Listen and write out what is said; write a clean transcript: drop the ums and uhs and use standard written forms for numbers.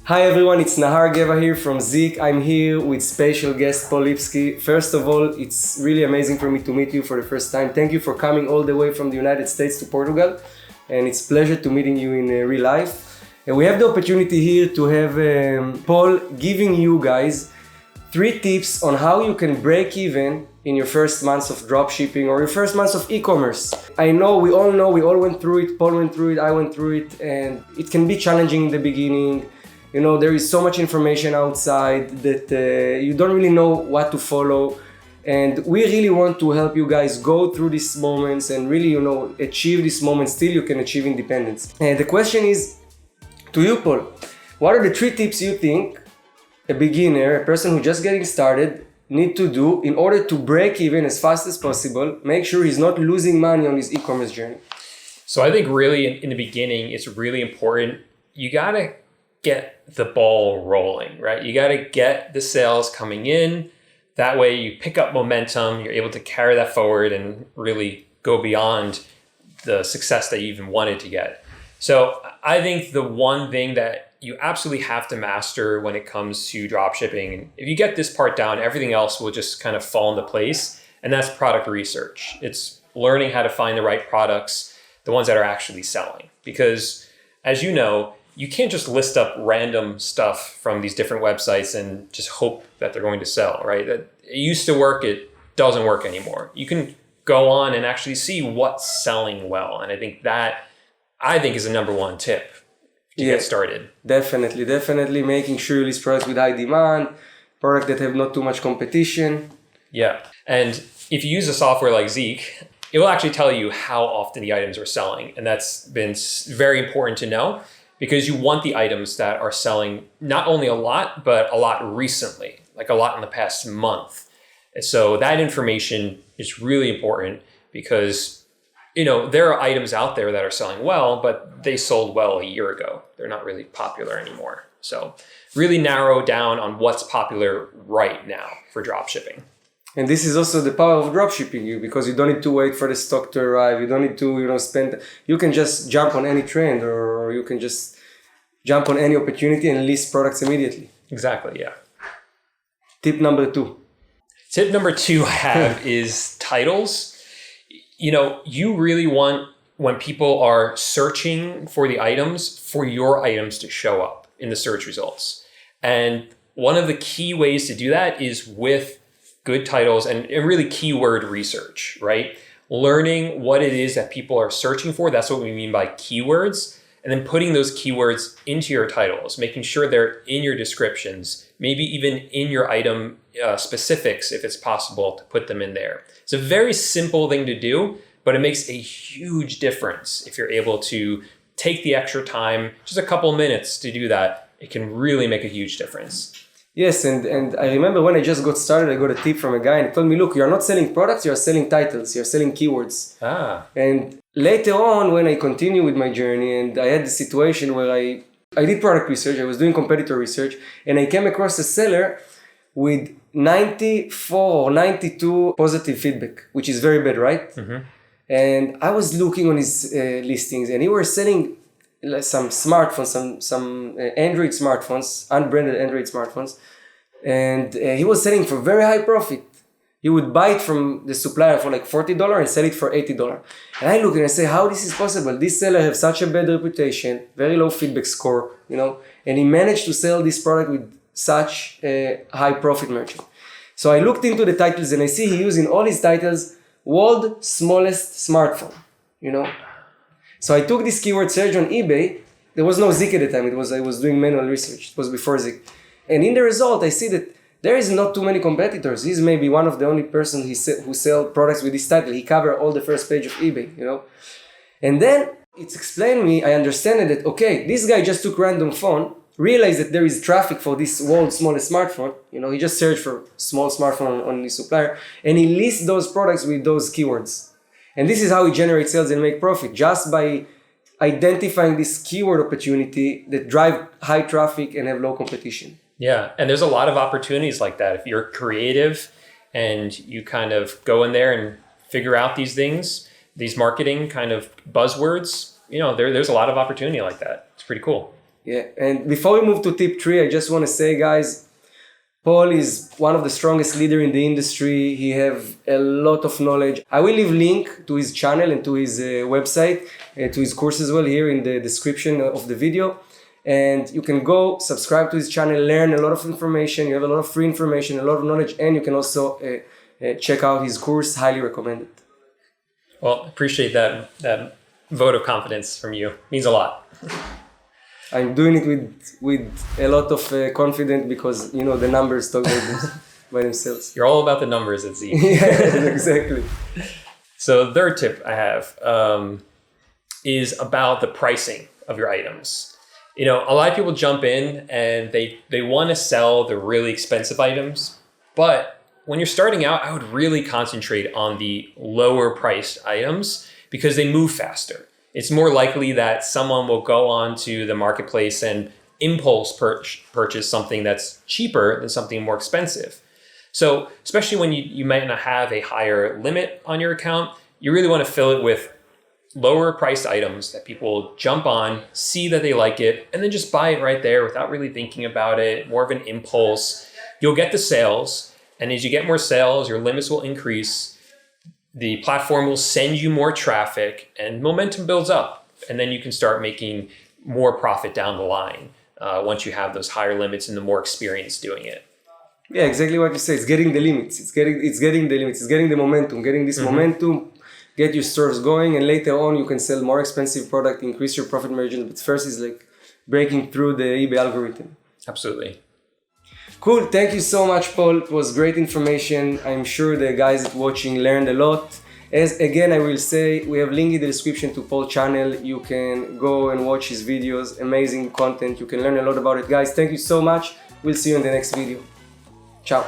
Hi everyone, it's Nahar Geva here from Zik. I'm here with special guest Paul Lipsky. First of all, it's really amazing for me to meet you for the first time. Thank you for coming all the way from the United States to Portugal. And it's a pleasure to meeting you in real life. And we have the opportunity here to have Paul giving you guys 3 tips on how you can break even in your first months of dropshipping or your first months of e-commerce. I know, we all went through it. Paul went through it, I went through it, and it can be challenging in the beginning. You know, there is so much information outside that you don't really know what to follow. And we really want to help you guys go through these moments and really, achieve these moments till you can achieve independence. And the question is to you, Paul, what are the 3 tips you think a beginner, a person who's just getting started, need to do in order to break even as fast as possible, make sure he's not losing money on his e-commerce journey? So I think really in the beginning, it's really important. You gotta get the ball rolling, right? You got to get the sales coming in. That way you pick up momentum, you're able to carry that forward and really go beyond the success that you even wanted to get. So I think the one thing that you absolutely have to master when it comes to dropshipping, if you get this part down, everything else will just kind of fall into place. And that's product research. It's learning how to find the right products, the ones that are actually selling. Because as you know, you can't just list up random stuff from these different websites and just hope that they're going to sell, right? It used to work, it doesn't work anymore. You can go on and actually see what's selling well. And I think is the number 1 tip to get started. Definitely making sure you list products with high demand, products that have not too much competition. Yeah. And if you use a software like Zik, it will actually tell you how often the items are selling. And that's been very important to know, because you want the items that are selling not only a lot, but a lot recently, like a lot in the past month. And so that information is really important because, there are items out there that are selling well, but they sold well a year ago. They're not really popular anymore. So really narrow down on what's popular right now for dropshipping. And this is also the power of dropshipping, because you don't need to wait for the stock to arrive. You don't need to, spend. You can just jump on any trend, or you can just jump on any opportunity and list products immediately. Exactly, yeah. Tip number 2. Tip number 2 I have is titles. You really want, when people are searching for the items, for your items to show up in the search results. And one of the key ways to do that is with good titles and really keyword research, right? Learning what it is that people are searching for. That's what we mean by keywords. And then putting those keywords into your titles, making sure they're in your descriptions, maybe even in your item specifics, if it's possible to put them in there. It's a very simple thing to do, but it makes a huge difference if you're able to take the extra time, just a couple minutes to do that. It can really make a huge difference. Yes, and I remember when I just got started, I got a tip from a guy and he told me, look, you're not selling products, you're selling titles, you're selling keywords. And later on, when I continue with my journey, and I had the situation where I did product research, I was doing competitor research, and I came across a seller with 94 or 92 positive feedback, which is very bad, right? Mm-hmm. And I was looking on his listings, and he was selling some smartphones, some Android smartphones, unbranded Android smartphones, and he was selling for very high profit. He would buy it from the supplier for like $40 and sell it for $80. And I look and I say, how this is possible? This seller has such a bad reputation, very low feedback score, and he managed to sell this product with such a high profit margin. So I looked into the titles and I see he using all his titles, world's smallest smartphone, So I took this keyword search on eBay. There was no Zik at the time. I was doing manual research. It was before Zik. And in the result, I see that there is not too many competitors. He's maybe one of the only person who sell products with this title. He covered all the first page of eBay, And then it's explained me, I understand that, okay, this guy just took random phone, realized that there is traffic for this world's smallest smartphone. He just searched for small smartphone on his supplier, and he lists those products with those keywords. And this is how he generates sales and make profit, just by identifying this keyword opportunity that drive high traffic and have low competition. Yeah, and there's a lot of opportunities like that. If you're creative and you kind of go in there and figure out these things, these marketing kind of buzzwords, there's a lot of opportunity like that. It's pretty cool. Yeah, and before we move to tip 3, I just want to say, guys, Paul is one of the strongest leader in the industry. He have a lot of knowledge. I will leave link to his channel and to his website, to his course as well here in the description of the video. And you can go subscribe to his channel, learn a lot of information. You have a lot of free information, a lot of knowledge, and you can also check out his course. Highly recommend it. Well, appreciate that vote of confidence from you. Means a lot. I'm doing it with a lot of confidence because, you know, the numbers talk by themselves. You're all about the numbers at Z. Yeah, exactly. So the third tip I have is about the pricing of your items. You know, a lot of people jump in and they want to sell the really expensive items, but when you're starting out, I would really concentrate on the lower priced items because they move faster. It's more likely that someone will go on to the marketplace and impulse purchase something that's cheaper than something more expensive. So especially when you might not have a higher limit on your account, you really want to fill it with lower priced items that people jump on, see that they like it, and then just buy it right there without really thinking about it, more of an impulse. You'll get the sales, and as you get more sales, your limits will increase. The platform will send you more traffic, and momentum builds up. And then you can start making more profit down the line once you have those higher limits and the more experience doing it. Yeah, exactly what you say. It's getting the limits. It's getting the limits. It's getting the momentum. Getting this momentum, get your stores going, and later on you can sell more expensive product, increase your profit margins. But first is like breaking through the eBay algorithm. Absolutely. Cool. Thank you so much, Paul. It was great information. I'm sure the guys that watching learned a lot. As again, I will say, we have link in the description to Paul's channel. You can go and watch his videos. Amazing content. You can learn a lot about it. Guys, thank you so much. We'll see you in the next video. Ciao.